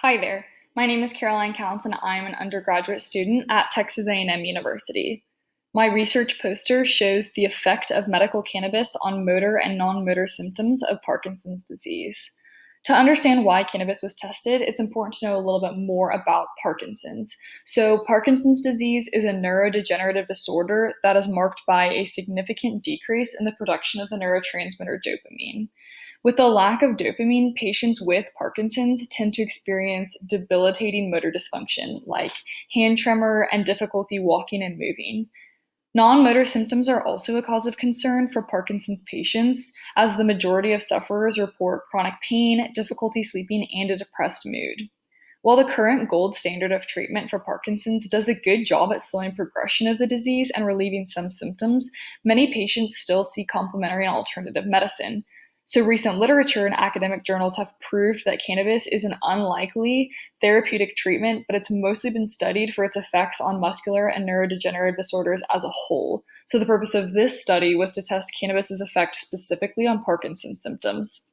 Hi there. My name is Caroline Counts and I'm an undergraduate student at Texas A&M University. My research poster shows the effect of medical cannabis on motor and non-motor symptoms of Parkinson's disease. To understand why cannabis was tested, it's important to know a little bit more about Parkinson's. So, Parkinson's disease is a neurodegenerative disorder that is marked by a significant decrease in the production of the neurotransmitter dopamine. With a lack of dopamine, patients with Parkinson's tend to experience debilitating motor dysfunction like hand tremor and difficulty walking and moving. Non motor symptoms are also a cause of concern for Parkinson's patients, as the majority of sufferers report chronic pain, difficulty sleeping, and a depressed mood. While the current gold standard of treatment for Parkinson's does a good job at slowing progression of the disease and relieving some symptoms, many patients still seek complementary and alternative medicine. So, recent literature and academic journals have proved that cannabis is an unlikely therapeutic treatment, but it's mostly been studied for its effects on muscular and neurodegenerative disorders as a whole. So, the purpose of this study was to test cannabis's effect specifically on Parkinson's symptoms.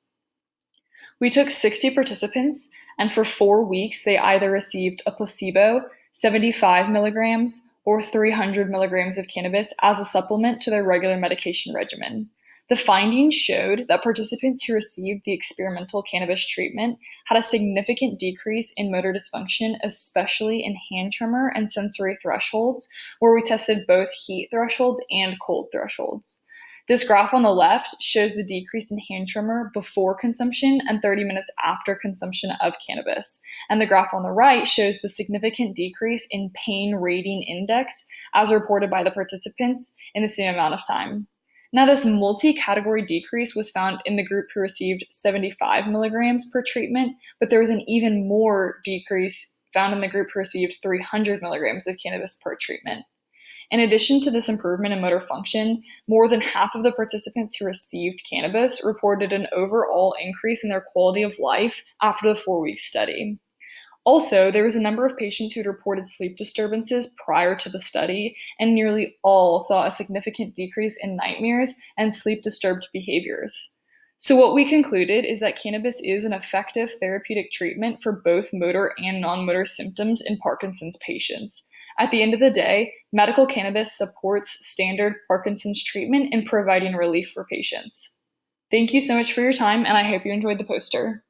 We took 60 participants, and for 4 weeks, they either received a placebo, 75 milligrams, or 300 milligrams of cannabis as a supplement to their regular medication regimen. The findings showed that participants who received the experimental cannabis treatment had a significant decrease in motor dysfunction, especially in hand tremor and sensory thresholds, where we tested both heat thresholds and cold thresholds. This graph on the left shows the decrease in hand tremor before consumption and 30 minutes after consumption of cannabis. And the graph on the right shows the significant decrease in pain rating index as reported by the participants in the same amount of time. Now, this multi-category decrease was found in the group who received 75 milligrams per treatment, but there was an even more decrease found in the group who received 300 milligrams of cannabis per treatment. In addition to this improvement in motor function, more than half of the participants who received cannabis reported an overall increase in their quality of life after the 4-week study. Also, there was a number of patients who had reported sleep disturbances prior to the study, and nearly all saw a significant decrease in nightmares and sleep disturbed behaviors. So, what we concluded is that cannabis is an effective therapeutic treatment for both motor and non motor symptoms in Parkinson's patients. At the end of the day, medical cannabis supports standard Parkinson's treatment in providing relief for patients. Thank you so much for your time, and I hope you enjoyed the poster.